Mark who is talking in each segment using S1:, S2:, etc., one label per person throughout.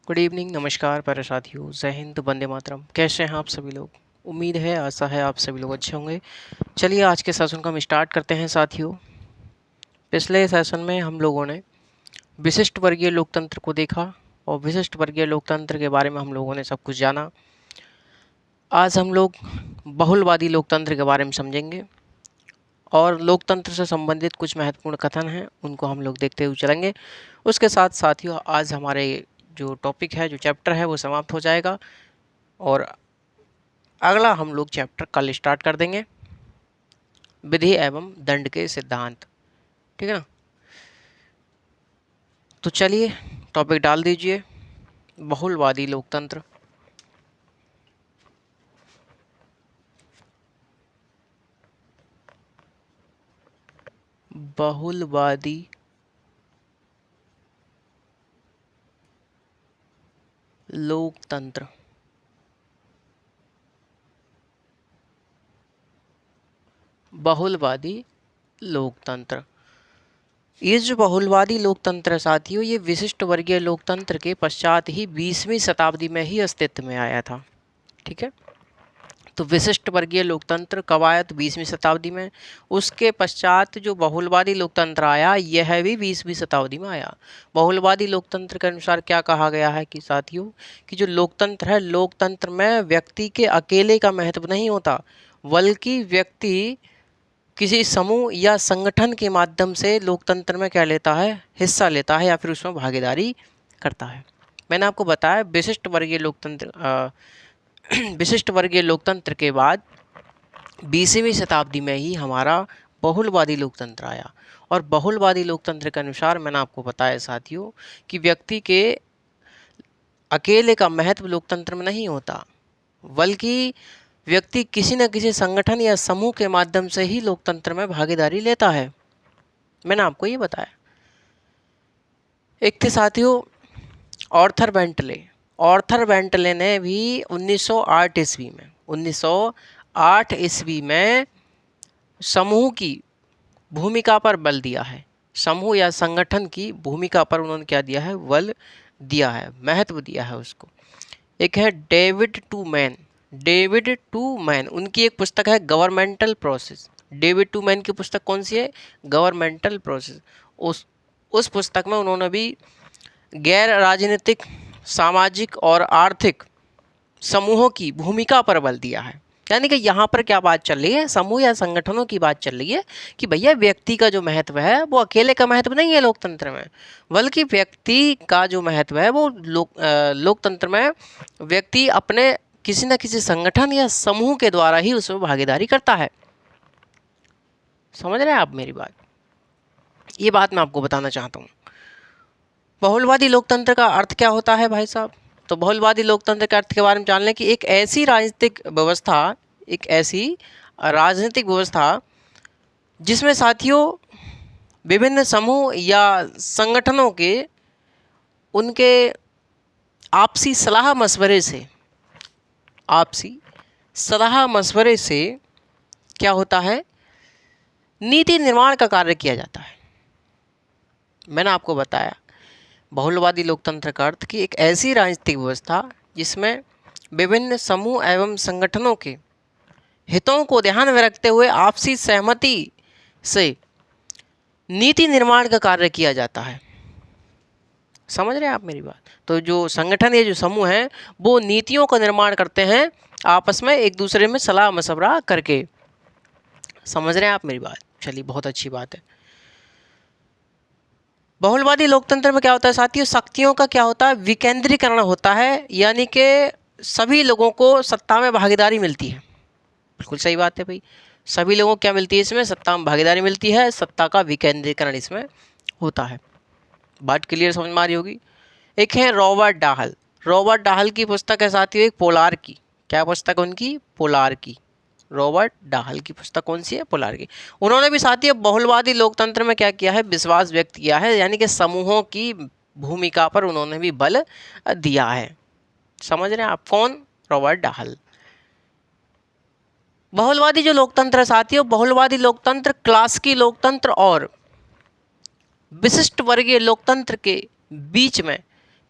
S1: Good evening, नमस्कार प्यारे साथियों, जय हिंद, वंदे मातरम। कैसे हैं आप सभी लोग? उम्मीद है, आशा है आप सभी लोग अच्छे होंगे। चलिए आज के सेशन को हम स्टार्ट करते हैं साथियों। पिछले सेशन में हम लोगों ने विशिष्ट वर्गीय लोकतंत्र को देखा और विशिष्ट वर्गीय लोकतंत्र के बारे में हम लोगों ने सब कुछ जाना। आज हम लोग बहुलवादी लोकतंत्र के बारे में समझेंगे और लोकतंत्र से संबंधित कुछ महत्वपूर्ण कथन हैं उनको हम लोग देखते हुए चलेंगे। उसके साथ साथियों आज हमारे जो टॉपिक है, जो चैप्टर है, वो समाप्त हो जाएगा और अगला हम लोग चैप्टर कल स्टार्ट कर देंगे, विधि एवं दंड के सिद्धांत। ठीक है ना? तो चलिए टॉपिक डाल दीजिए, बहुलवादी लोकतंत्र। बहुलवादी लोकतंत्र। बहुलवादी लोकतंत्र, ये जो बहुलवादी लोकतंत्र है साथियों, ये विशिष्ट वर्गीय लोकतंत्र के पश्चात ही 20वीं शताब्दी में ही अस्तित्व में आया था। ठीक है, तो विशिष्ट वर्गीय लोकतंत्र कब आया? तो 20वीं शताब्दी में। उसके पश्चात जो बहुलवादी लोकतंत्र आया, यह भी 20वीं शताब्दी में आया। बहुलवादी लोकतंत्र के अनुसार क्या कहा गया है कि साथियों, कि जो लोकतंत्र है, लोकतंत्र में व्यक्ति के अकेले का महत्व नहीं होता, बल्कि व्यक्ति किसी समूह या संगठन के माध्यम से लोकतंत्र में क्या लेता है? हिस्सा लेता है या फिर उसमें भागीदारी करता है। मैंने आपको बताया विशिष्ट वर्गीय लोकतंत्र विशिष्ट वर्गीय लोकतंत्र के बाद 20वीं शताब्दी में ही हमारा बहुलवादी लोकतंत्र आया। और बहुलवादी लोकतंत्र के अनुसार मैंने आपको बताया साथियों कि व्यक्ति के अकेले का महत्व लोकतंत्र में नहीं होता, बल्कि व्यक्ति किसी न किसी संगठन या समूह के माध्यम से ही लोकतंत्र में भागीदारी लेता है। मैंने आपको ये बताया। एक थे साथियों ऑर्थर बेंटले ने भी 1908 ईस्वी में समूह की भूमिका पर बल दिया है। समूह या संगठन की भूमिका पर उन्होंने क्या दिया है? बल दिया है, महत्व दिया है उसको। एक है डेविड टू मैन, उनकी एक पुस्तक है governmental process. David Truman की पुस्तक कौन सी है? Governmental process. उस पुस्तक में उन्होंने भी गैर राजनीतिक, सामाजिक और आर्थिक समूहों की भूमिका पर बल दिया है। यानी कि यहाँ पर क्या बात चल रही है? समूह या संगठनों की बात चल रही है कि भैया व्यक्ति का जो महत्व है वो अकेले का महत्व नहीं है लोकतंत्र में, बल्कि व्यक्ति का जो महत्व है वो लोकतंत्र में व्यक्ति अपने किसी न किसी संगठन या समूह के द्वारा ही उसमें भागीदारी करता है। समझ रहे हैं आप मेरी बात? ये बात मैं आपको बताना चाहता हूँ। बहुलवादी लोकतंत्र का अर्थ क्या होता है भाई साहब? तो बहुलवादी लोकतंत्र के अर्थ के बारे में जान लें कि एक ऐसी राजनीतिक व्यवस्था जिसमें साथियों विभिन्न समूह या संगठनों के उनके आपसी सलाह मशवरे से क्या होता है? नीति निर्माण का कार्य किया जाता है। मैंने आपको बताया बहुलवादी लोकतंत्र का अर्थ कि एक ऐसी राजनीतिक व्यवस्था जिसमें विभिन्न समूह एवं संगठनों के हितों को ध्यान में रखते हुए आपसी सहमति से नीति निर्माण का कार्य किया जाता है। समझ रहे हैं आप मेरी बात? तो जो संगठन या जो समूह हैं वो नीतियों का निर्माण करते हैं आपस में एक दूसरे में सलाह मशवरा करके। समझ रहे हैं आप मेरी बात? चलिए, बहुत अच्छी बात है। बहुलवादी लोकतंत्र में क्या होता है साथियों? शक्तियों का क्या होता है? विकेंद्रीकरण होता है, यानी कि सभी लोगों को सत्ता में भागीदारी मिलती है। बिल्कुल सही बात है भाई, सभी लोगों को क्या मिलती है? इसमें सत्ता में भागीदारी मिलती है, सत्ता का विकेंद्रीकरण इसमें होता है। बात क्लियर समझ में आ रही होगी। एक है रॉबर्ट डाहल की पुस्तक है साथियों, एक पोलार की। क्या पुस्तक उनकी? पोलार की। रॉबर्ट डाहल की पुस्तक कौन सी है? पोलार की। उन्होंने भी साथियों बहुलवादी लोकतंत्र में क्या किया है? विश्वास व्यक्त किया है, यानी कि समूहों की भूमिका पर उन्होंने भी बल दिया है। समझ रहे हैं आप? कौन? Robert Dahl. बहुलवादी जो लोकतंत्र है साथियों, बहुलवादी लोकतंत्र क्लासिकी लोकतंत्र और विशिष्ट वर्गीय लोकतंत्र के बीच में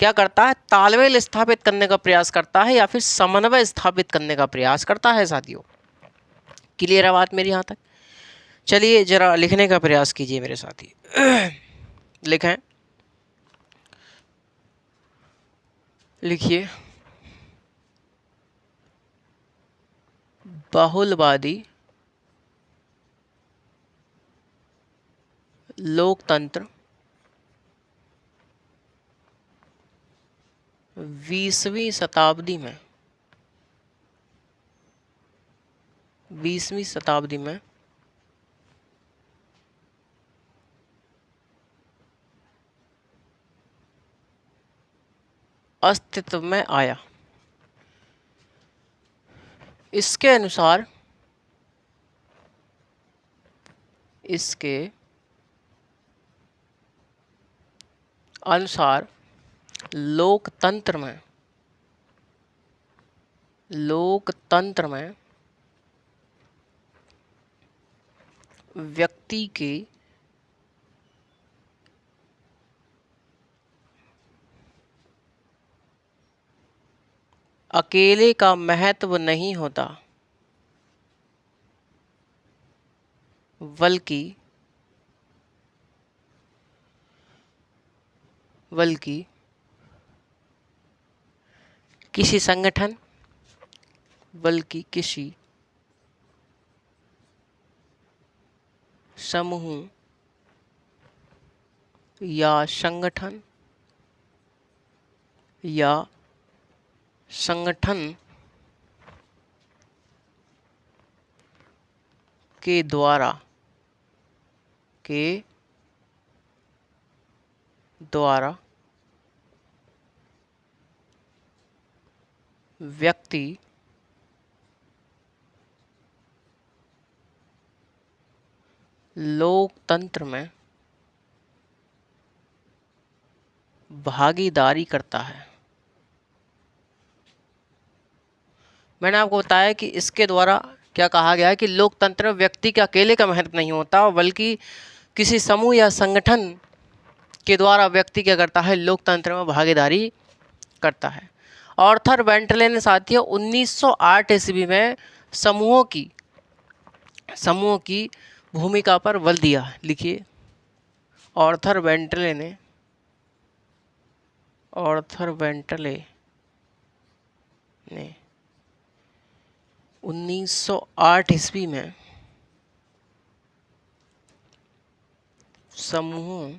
S1: क्या करता है, तालमेल स्थापित करने का प्रयास करता है या फिर समन्वय स्थापित करने का प्रयास करता है साथियों। क्लियर है बात मेरी यहाँ तक? चलिए जरा लिखने का प्रयास कीजिए मेरे साथी। लिखें, लिखिए, बहुलवादी लोकतंत्र 20वीं शताब्दी में, 20वीं शताब्दी में अस्तित्व में आया। इसके अनुसार, इसके अनुसार लोकतंत्र में, लोकतंत्र में व्यक्ति के अकेले का महत्व नहीं होता, बल्कि किसी संगठन, बल्कि किसी समूह या संगठन के द्वारा व्यक्ति लोकतंत्र में भागीदारी करता है। मैंने आपको बताया कि इसके द्वारा क्या कहा गया है कि लोकतंत्र में व्यक्ति के अकेले का महत्व नहीं होता, बल्कि किसी समूह या संगठन के द्वारा व्यक्ति क्या करता है, लोकतंत्र में भागीदारी करता है। आर्थर बेंटले ने साथियों 1908 ईस्वी में समूहों की भूमिका पर बल दिया। लिखिए, आर्थर बेंटले ने 1908 ईस्वी में समूहों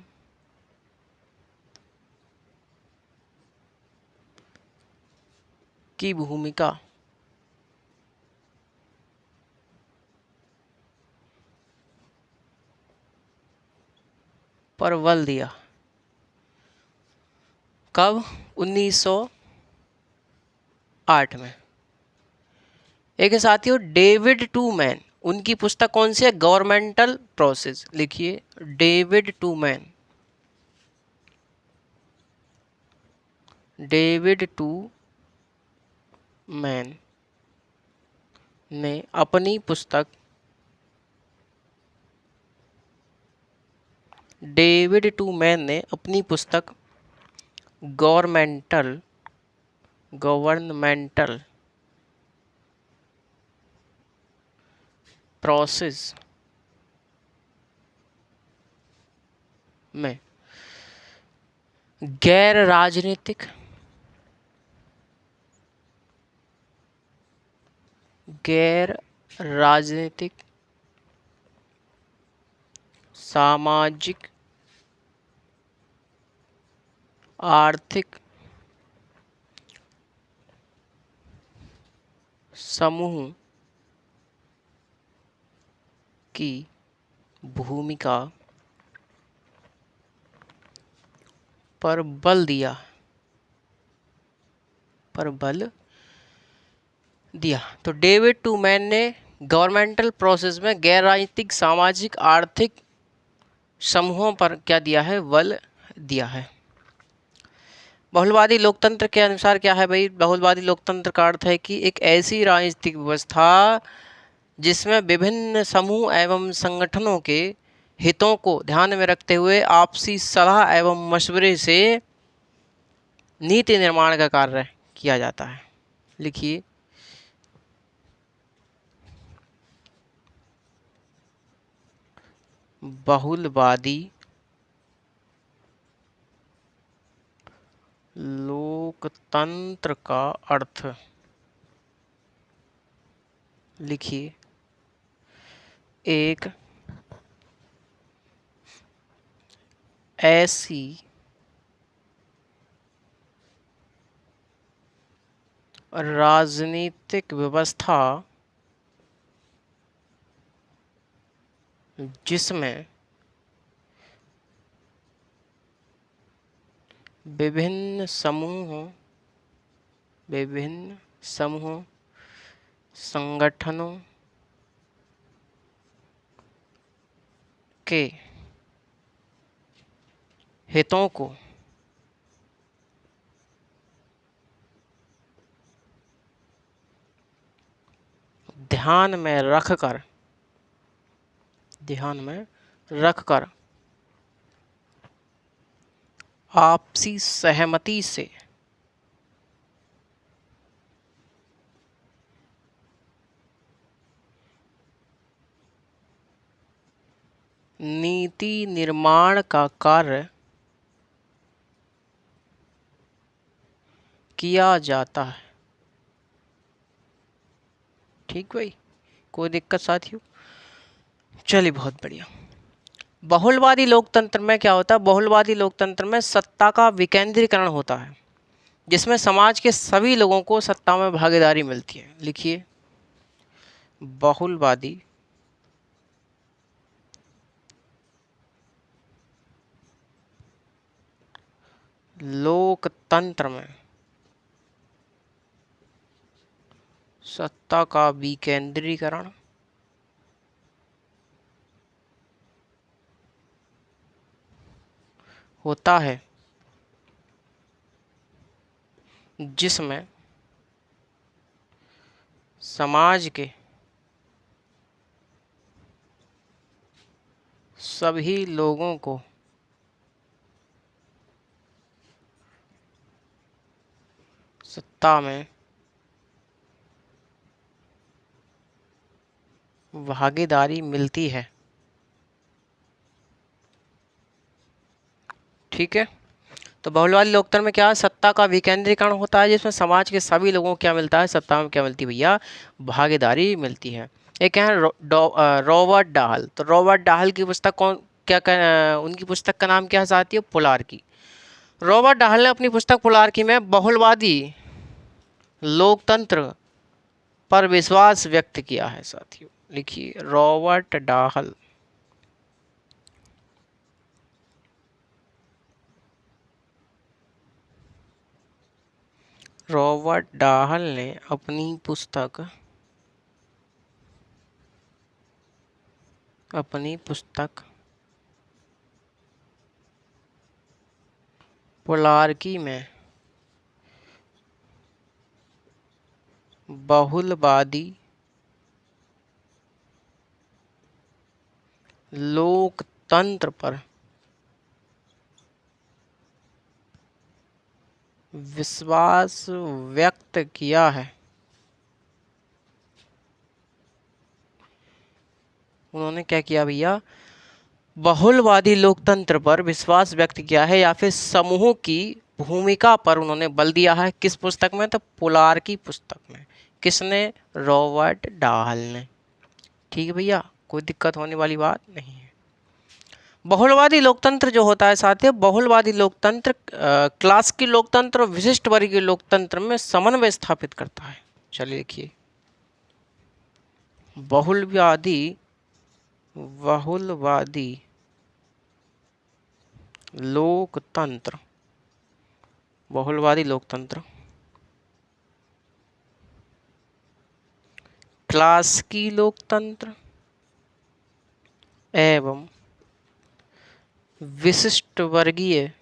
S1: की भूमिका पर बल दिया। कब? 1908 में। एक साथियों डेविड टू मैन, उनकी पुस्तक कौन सी है? Governmental process. लिखिए, डेविड टू मैन ने अपनी पुस्तक गवर्नमेंटल प्रोसेस में गैर राजनीतिक सामाजिक आर्थिक समूह की भूमिका पर बल दिया। तो डेविड टू मैन ने गवर्नमेंटल प्रोसेस में गैर राजनीतिक सामाजिक आर्थिक समूहों पर क्या दिया है? बल दिया है। बहुलवादी लोकतंत्र के अनुसार क्या है भाई? बहुलवादी लोकतंत्र का अर्थ है कि एक ऐसी राजनीतिक व्यवस्था जिसमें विभिन्न समूह एवं संगठनों के हितों को ध्यान में रखते हुए आपसी सलाह एवं मशवरे से नीति निर्माण का कार्य किया जाता है। लिखिए, बहुलवादी लोकतंत्र का अर्थ। लिखिए, एक ऐसी राजनीतिक व्यवस्था जिसमें विभिन्न समूहों संगठनों के हितों को ध्यान में रखकर आपसी सहमति से नीति निर्माण का कार्य किया जाता है। ठीक भाई, कोई दिक्कत साथियों? चलिए, बहुत बढ़िया। बहुलवादी लोकतंत्र में क्या होता है? बहुलवादी लोकतंत्र में सत्ता का विकेंद्रीकरण होता है, जिसमें समाज के सभी लोगों को सत्ता में भागीदारी मिलती है। लिखिए, बहुलवादी लोकतंत्र में सत्ता का विकेंद्रीकरण होता है, जिसमें समाज के सभी लोगों को सत्ता में भागीदारी मिलती है। ठीक है, तो बहुलवादी लोकतंत्र में क्या है? सत्ता का विकेंद्रीकरण होता है, जिसमें समाज के सभी लोगों को क्या मिलता है? सत्ता में क्या मिलती है भैया? भागीदारी मिलती है। एक है रॉबर्ट डाहल। तो रॉबर्ट डाहल की पुस्तक उनकी पुस्तक का नाम क्या है साथियों? पोलार्की। रॉबर्ट डाहल ने अपनी पुस्तक पोलार्की में बहुलवादी लोकतंत्र पर विश्वास व्यक्त किया है साथियों। लिखिए, रॉबर्ट डाहल। रॉबर्ट डाहल ने अपनी पुस्तक पोलार्की में बहुलवादी लोकतंत्र पर विश्वास व्यक्त किया है। उन्होंने क्या किया भैया? बहुलवादी लोकतंत्र पर विश्वास व्यक्त किया है, या फिर समूह की भूमिका पर उन्होंने बल दिया है। किस पुस्तक में? तो पोलार्की पुस्तक में। किसने? रॉबर्ट डाहल ने। ठीक है भैया, कोई दिक्कत होने वाली बात नहीं है। बहुलवादी लोकतंत्र जो होता है साथियों, बहुलवादी लोकतंत्र क्लासिकल लोकतंत्र और विशिष्ट वर्गीय लोकतंत्र में समन्वय स्थापित करता है। चलिए देखिए, बहुलवादी लोकतंत्र क्लासिकी लोकतंत्र एवं विशिष्ट वर्गीय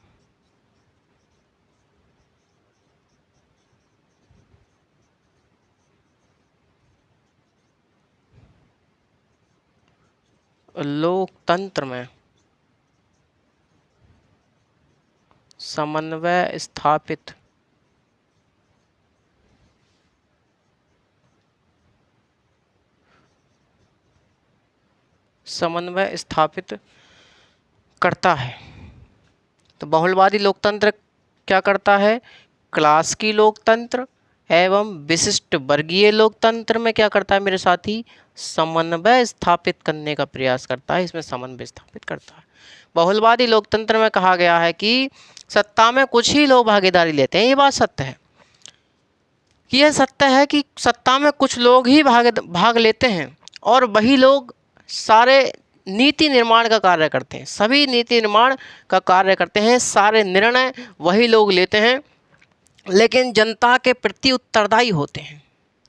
S1: लोकतंत्र में समन्वय स्थापित समन्वय स्थापित करता है। तो बहुलवादी लोकतंत्र क्या करता है? क्लासिकी लोकतंत्र एवं विशिष्ट वर्गीय लोकतंत्र में क्या करता है मेरे साथी? समन्वय स्थापित करने का प्रयास करता है, इसमें समन्वय स्थापित करता है। बहुलवादी लोकतंत्र में कहा गया है कि सत्ता में कुछ ही लोग भागीदारी लेते हैं। ये बात सत्य है, यह सत्य है कि सत्ता में कुछ लोग ही भाग लेते हैं और वही लोग सारे नीति निर्माण का कार्य करते हैं, सभी नीति निर्माण का कार्य करते हैं, सारे निर्णय वही लोग लेते हैं, लेकिन जनता के प्रति उत्तरदायी होते हैं।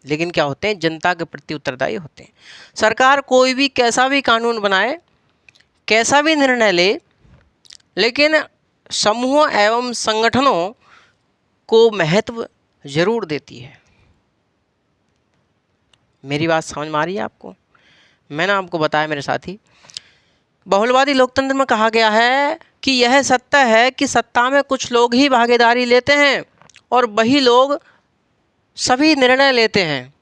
S1: लेकिन क्या होते हैं? जनता के प्रति उत्तरदायी होते हैं। सरकार कोई भी कैसा भी कानून बनाए, कैसा भी निर्णय ले, लेकिन समूह एवं संगठनों को महत्व जरूर देती है। मेरी बात समझ में आ रही है आपको? मैंने आपको बताया मेरे साथी, बहुलवादी लोकतंत्र में कहा गया है कि यह सत्य है कि सत्ता में कुछ लोग ही भागीदारी लेते हैं और वही लोग सभी निर्णय लेते हैं,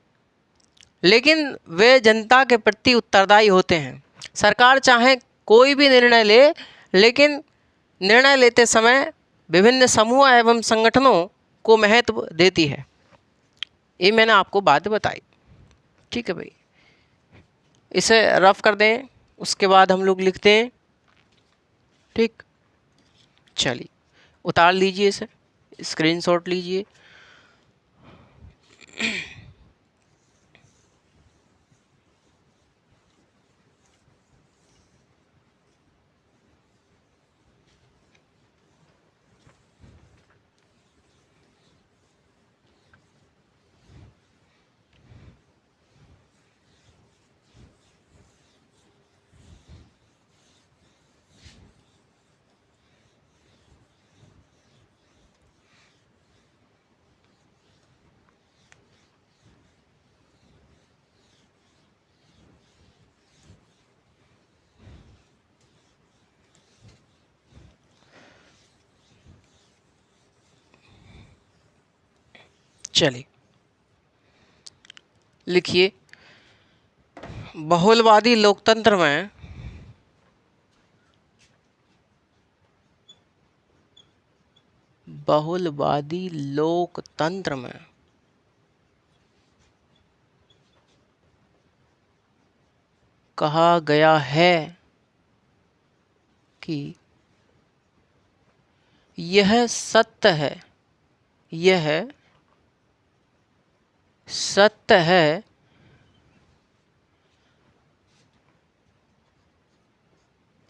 S1: लेकिन वे जनता के प्रति उत्तरदायी होते हैं। सरकार चाहे कोई भी निर्णय ले, लेकिन निर्णय लेते समय विभिन्न समूह एवं संगठनों को महत्व देती है। ये मैंने आपको बात बताई, ठीक है भाई। इसे रफ कर दें, उसके बाद हम लोग लिखते हैं, ठीक। चलिए उतार लीजिए, इसे स्क्रीनशॉट लीजिए। चलिए लिखिए, बहुलवादी लोकतंत्र में कहा गया है कि यह सत्य है, यह सत्य है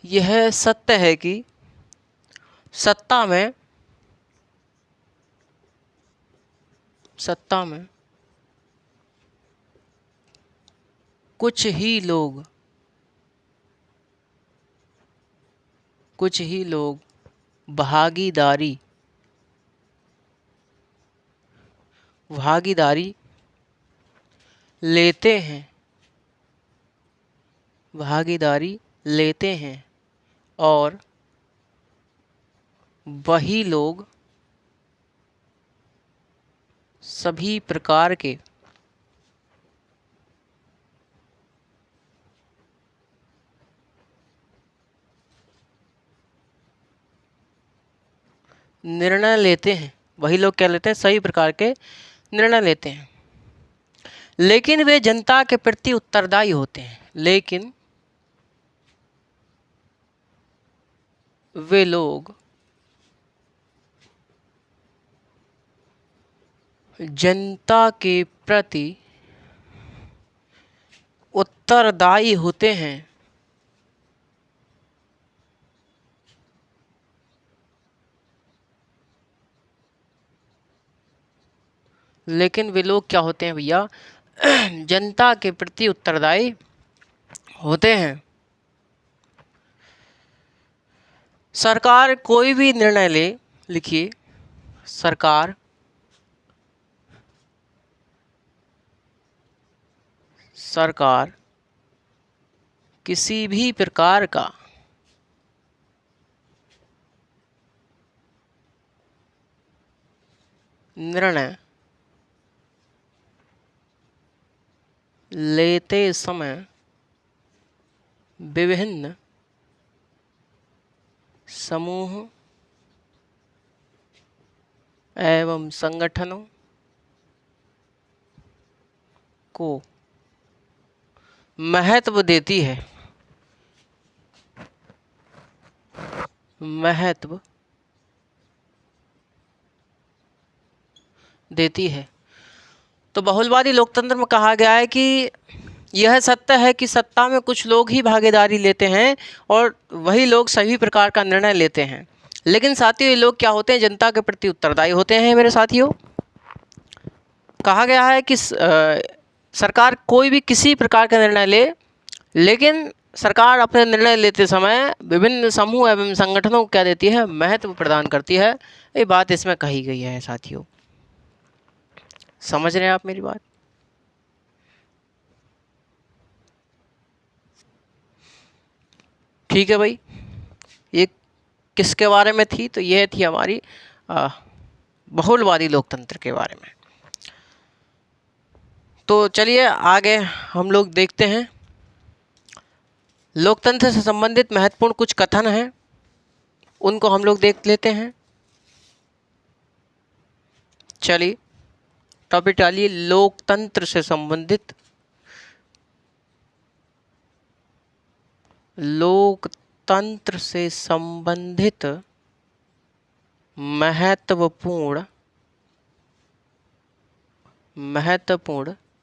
S1: यह सत्य है कि सत्ता में कुछ ही लोग भागीदारी लेते हैं और वही लोग सभी प्रकार के निर्णय लेते हैं, वही लोग क्या लेते हैं? सभी प्रकार के निर्णय लेते हैं, लेकिन वे जनता के प्रति उत्तरदायी होते हैं। लेकिन वे लोग जनता के प्रति उत्तरदायी होते हैं, लेकिन वे लोग क्या होते हैं भैया? जनता के प्रति उत्तरदायी होते हैं। सरकार कोई भी निर्णय ले, लिखिए, सरकार किसी भी प्रकार का निर्णय लेते समय विभिन्न समूह एवं संगठनों को महत्व देती है, महत्व देती है। तो बहुलवादी लोकतंत्र में कहा गया है कि यह सत्य है कि सत्ता में कुछ लोग ही भागीदारी लेते हैं और वही लोग सभी प्रकार का निर्णय लेते हैं, लेकिन साथियों ये लोग क्या होते हैं, जनता के प्रति उत्तरदायी होते हैं। मेरे साथियों, कहा गया है कि सरकार कोई भी किसी प्रकार का निर्णय ले, लेकिन सरकार अपने निर्णय लेते समय विभिन्न समूह एवं संगठनों को क्या देती है, महत्व प्रदान करती है। ये बात इसमें कही गई है साथियों। समझ रहे हैं आप मेरी बात? ठीक है भाई, ये किसके बारे में थी? तो यह थी हमारी बहुलवादी लोकतंत्र के बारे में। तो चलिए आगे हम लोग देखते हैं। लोकतंत्र से संबंधित महत्वपूर्ण कुछ कथन हैं, उनको हम लोग देख लेते हैं। चलिए टॉपिक डालिए, लोकतंत्र से संबंधित, लोकतंत्र से संबंधित महत्वपूर्ण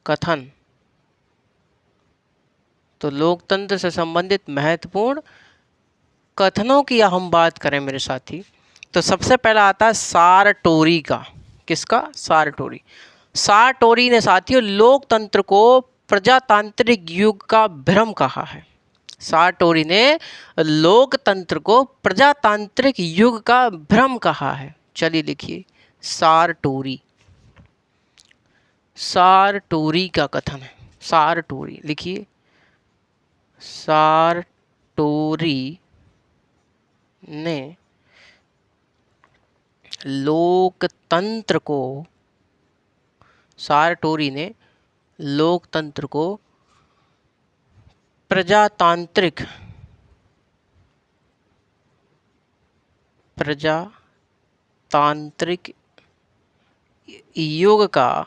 S1: कथन। तो लोकतंत्र से संबंधित महत्वपूर्ण कथनों की हम बात करें मेरे साथी, तो सबसे पहला आता है सारटोरी का। किसका? सारटोरी। सारटोरी ने साथियों लोकतंत्र को प्रजातांत्रिक युग का भ्रम कहा है। सारटोरी ने लोकतंत्र को प्रजातांत्रिक युग का भ्रम कहा है। चलिए लिखिए, सारटोरी, सारटोरी का कथन है। सारटोरी लिखिए, सारटोरी ने लोकतंत्र को, सारटोरी ने लोकतंत्र को प्रजातांत्रिक युग का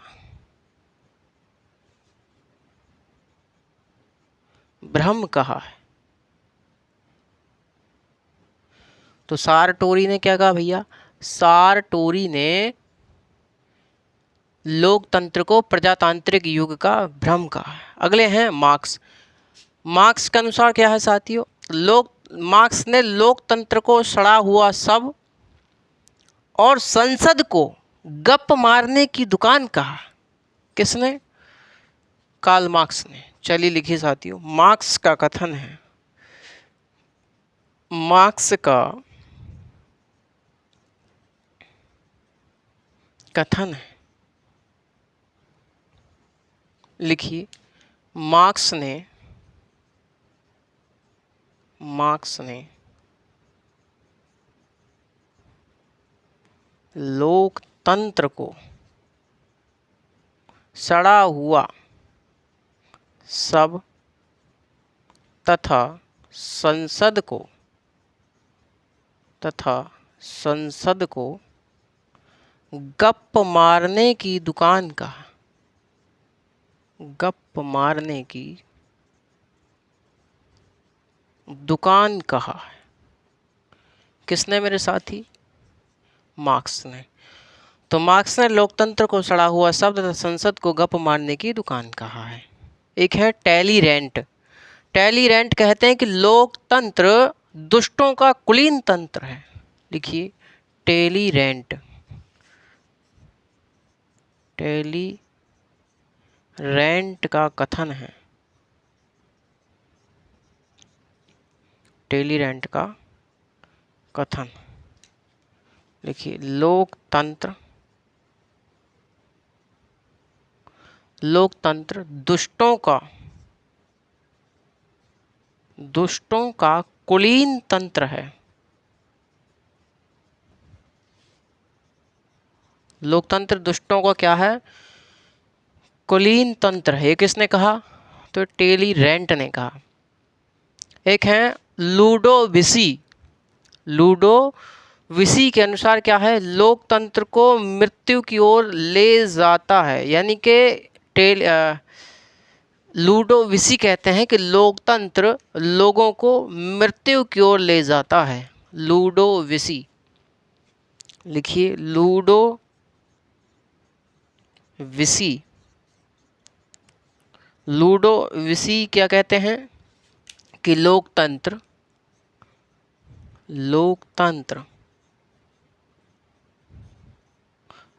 S1: भ्रम कहा है। तो सारटोरी ने क्या कहा भैया? सारटोरी ने लोकतंत्र को प्रजातांत्रिक युग का भ्रम कहा है। अगले हैं मार्क्स। मार्क्स के अनुसार क्या है साथियों? मार्क्स ने लोकतंत्र को सड़ा हुआ शव और संसद को गप मारने की दुकान कहा। किसने? कार्ल मार्क्स ने। चलिए लिखिए साथियों, मार्क्स का कथन है, मार्क्स का कथन है, लिखिए, मार्क्स ने लोकतंत्र को सड़ा हुआ शव तथा संसद को गप मारने की दुकान कहा। गप मारने की दुकान कहा है। किसने मेरे साथी? मार्क्स ने। तो मार्क्स ने लोकतंत्र को सड़ा हुआ शब्द तथा संसद को गप मारने की दुकान कहा है। एक है टैलीरेंट। टैलीरेंट कहते हैं कि लोकतंत्र दुष्टों का कुलीन तंत्र है। लिखिए, टैलीरेंट। टैलीरेंट का कथन है, टैलीरेंट का कथन, लिखिए, लोकतंत्र दुष्टों का कुलीन तंत्र है। लोकतंत्र दुष्टों का क्या है? कुलीन तंत्र है। ये किसने कहा? तो टैलीरेंट ने कहा। एक है लूडोविसी। लूडोविसी के अनुसार क्या है, लोकतंत्र को मृत्यु की ओर ले जाता है, यानी कि लूडोविसी कहते हैं कि लोकतंत्र लोगों को मृत्यु की ओर ले जाता है। लूडोविसी, लिखिए लूडोविसी। लूडोविसी क्या कहते हैं कि लोकतंत्र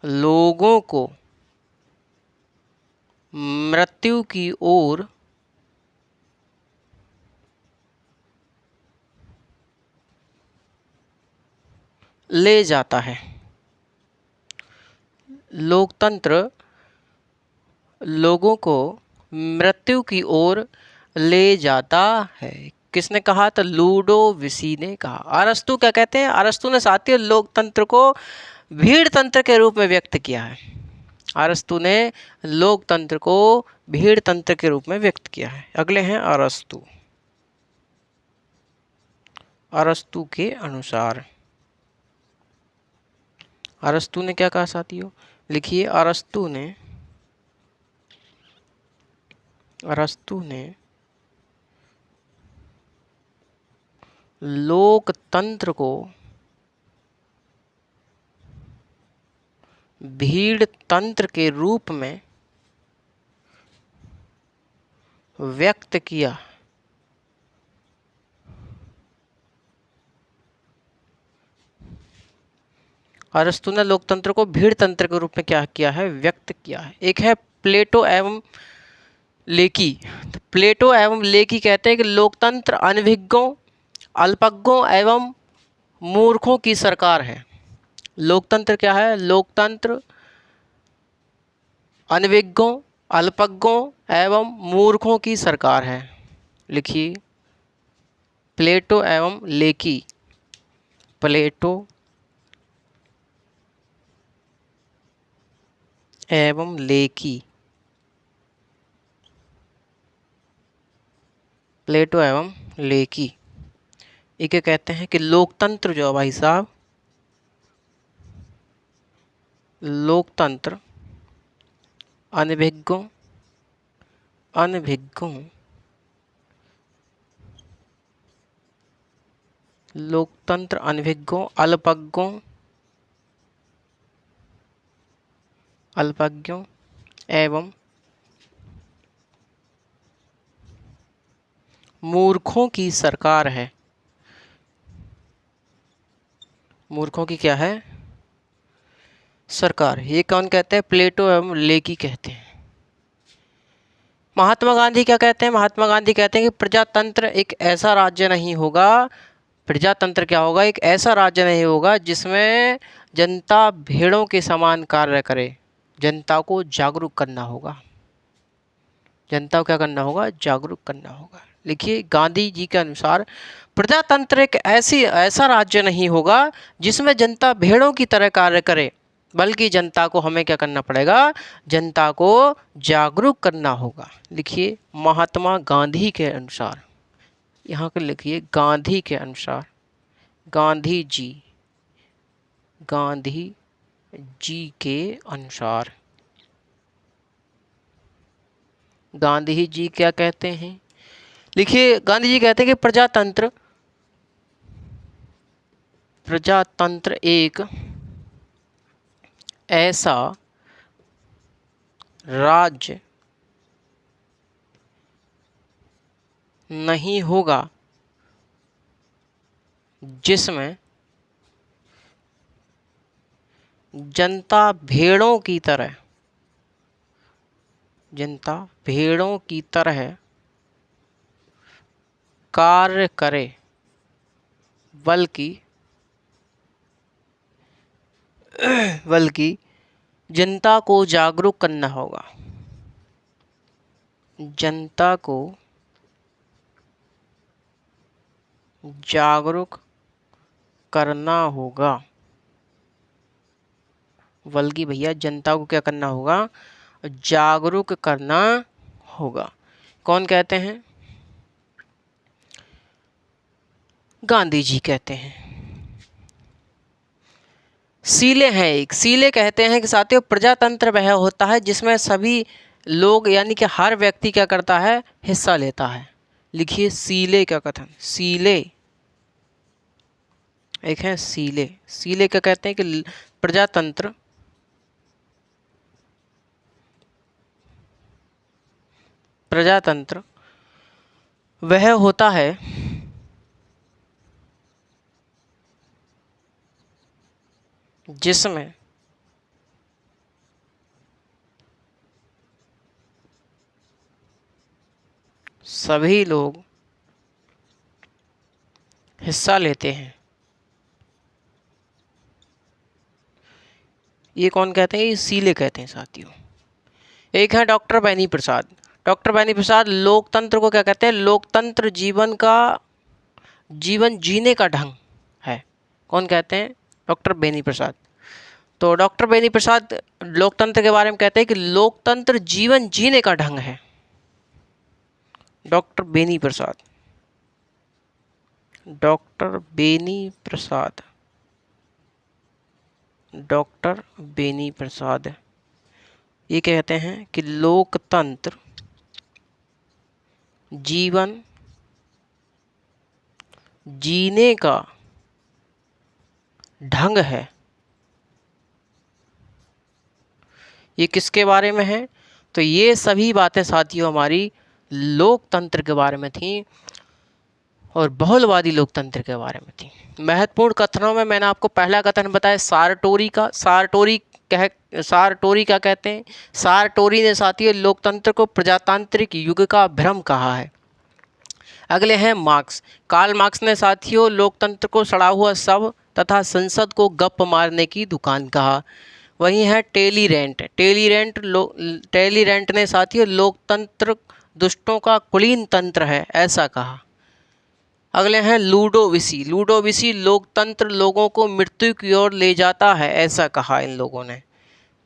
S1: लोगों को मृत्यु की ओर ले जाता है। लोकतंत्र लोगों को मृत्यु की ओर ले जाता है। किसने कहा? तो लूडोविसी ने कहा। अरस्तु क्या कहते हैं? अरस्तु ने साथियों लोकतंत्र को भीड़ तंत्र के रूप में व्यक्त किया है। अरस्तु ने लोकतंत्र को भीड़ तंत्र के रूप में व्यक्त किया है। अगले हैं अरस्तु। अरस्तु के अनुसार, अरस्तु ने क्या कहा साथियों? लिखिए अरस्तु ने लोकतंत्र को भीड़ तंत्र के रूप में व्यक्त किया। अरस्तु ने लोकतंत्र को भीड़ तंत्र के रूप में क्या किया है? व्यक्त किया है। एक है प्लेटो एवं लेकी। तो प्लेटो एवं लेकी कहते हैं कि लोकतंत्र अनभिज्ञों, अल्पज्ञों एवं मूर्खों की सरकार है। लोकतंत्र क्या है? लोकतंत्र अनभिज्ञों, अल्पज्ञों एवं मूर्खों की सरकार है। लिखिए प्लेटो एवं लेकी। प्लेटो एवं लेकी। प्लेटो एवं लेकी ये क्या कहते हैं कि लोकतंत्र जो है भाई साहब, लोकतंत्र अनभिज्ञों, लोकतंत्र अनभिज्ञों, अल्पज्ञों एवं मूर्खों की सरकार है। मूर्खों की क्या है? सरकार। ये कौन कहते हैं? प्लेटो एवं लेकी कहते हैं। महात्मा गांधी क्या कहते हैं? महात्मा गांधी कहते हैं कि प्रजातंत्र एक ऐसा राज्य नहीं होगा, प्रजातंत्र क्या होगा? एक ऐसा राज्य नहीं होगा जिसमें जनता भेड़ों के समान कार्य करे। जनता को जागरूक करना होगा। जनता को क्या करना होगा? जागरूक करना होगा। लिखिए गांधी जी के अनुसार प्रजातंत्र एक ऐसा राज्य नहीं होगा जिसमें जनता भेड़ों की तरह कार्य करे, बल्कि जनता को हमें क्या करना पड़ेगा? जनता को जागरूक करना होगा। लिखिए महात्मा गांधी के अनुसार, यहाँ पर लिखिए गांधी के अनुसार, गांधी जी के अनुसार। गांधी जी क्या कहते हैं? लिखिए गांधी जी कहते हैं कि प्रजातंत्र एक ऐसा राज्य नहीं होगा जिसमें जनता भेड़ों की तरह कार्य करे, बल्कि जनता को जागरूक करना होगा। जनता को जागरूक करना होगा, बल्कि भैया जनता को क्या करना होगा? जागरूक करना होगा। कौन कहते हैं? गांधी जी कहते हैं। सीले हैं एक, सीले कहते हैं कि साथियों प्रजातंत्र वह होता है जिसमें सभी लोग यानी कि हर व्यक्ति क्या करता है, हिस्सा लेता है। लिखिए सीले का कथन, सीले एक है सीले। सीले क्या कहते हैं कि प्रजातंत्र प्रजातंत्र वह होता है जिसमें सभी लोग हिस्सा लेते हैं। ये कौन कहते हैं, ये सीले कहते हैं साथियों। एक है डॉक्टर बेनी प्रसाद। डॉक्टर बेनी प्रसाद लोकतंत्र को क्या कहते हैं, लोकतंत्र जीवन जीने का ढंग है। कौन कहते हैं, डॉक्टर बेनी प्रसाद। तो डॉक्टर बेनी प्रसाद लोकतंत्र के बारे में कहते हैं कि लोकतंत्र जीवन जीने का ढंग है। Doctor Beni Prasad, doctor Beni Prasad, doctor Beni Prasad ये कहते हैं कि लोकतंत्र जीवन जीने का ढंग है। ये किसके बारे में है, तो ये सभी बातें साथियों हमारी लोकतंत्र के बारे में थी और बहुलवादी लोकतंत्र के बारे में थी। महत्वपूर्ण कथनों में मैंने आपको पहला कथन बताया सारटोरी का। सारटोरी क्या कहते हैं, सारटोरी ने साथियों लोकतंत्र को प्रजातांत्रिक युग का भ्रम कहा है। अगले हैं मार्क्स। कार्ल मार्क्स ने साथियों लोकतंत्र को सड़ा हुआ शव तथा संसद को गप मारने की दुकान कहा। वही है टेलीरेंट। टेलीरेंट ने साथियों लोकतंत्र दुष्टों का कुलीन तंत्र है ऐसा कहा। अगले हैं लूडोविसी। लूडोविसी लोकतंत्र लोगों को मृत्यु की ओर ले जाता है ऐसा कहा इन लोगों ने।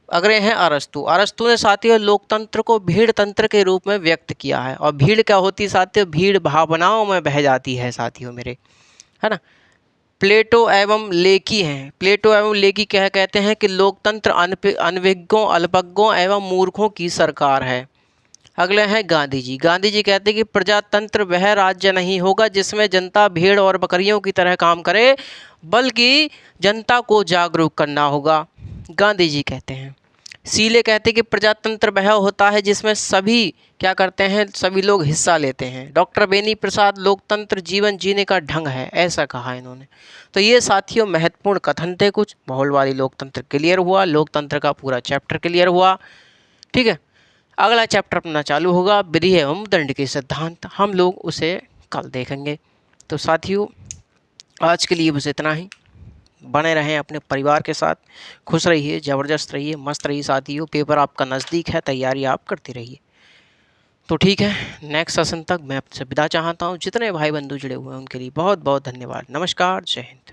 S1: अगले हैं अरस्तु। अरस्तु ने साथियों लोकतंत्र को भीड़ तंत्र के रूप में व्यक्त किया है। और भीड़ क्या होती है साथियों, भीड़ भावनाओं में बह जाती है साथियों मेरे, है ना। प्लेटो एवं लेकी हैं। प्लेटो एवं लेकी क्या कहते हैं कि लोकतंत्र अनभिज्ञों, अल्पज्ञों एवं मूर्खों की सरकार है। अगले हैं गांधी जी। गांधी जी कहते हैं कि प्रजातंत्र वह राज्य नहीं होगा जिसमें जनता भेड़ और बकरियों की तरह काम करे, बल्कि जनता को जागरूक करना होगा, गांधी जी कहते हैं। सीले कहते हैं कि प्रजातंत्र वह होता है जिसमें सभी क्या करते हैं, सभी लोग हिस्सा लेते हैं। डॉक्टर बेनी प्रसाद लोकतंत्र जीवन जीने का ढंग है ऐसा कहा इन्होंने। तो ये साथियों महत्वपूर्ण कथन थे कुछ। बहुलवादी लोकतंत्र क्लियर हुआ, लोकतंत्र का पूरा चैप्टर क्लियर हुआ, ठीक है। अगला चैप्टर अपना चालू होगा विधि एवं दंड के सिद्धांत, हम लोग उसे कल देखेंगे। तो साथियों आज के लिए बस इतना ही। बने रहें अपने परिवार के साथ, खुश रहिए, ज़बरदस्त रहिए, मस्त रहिए साथियों। पेपर आपका नज़दीक है, तैयारी आप करते रहिए। तो ठीक है, नेक्स्ट सेशन तक मैं आपसे विदा चाहता हूँ। जितने भाई बंधु जुड़े हुए हैं उनके लिए बहुत बहुत धन्यवाद। नमस्कार, जय हिंद।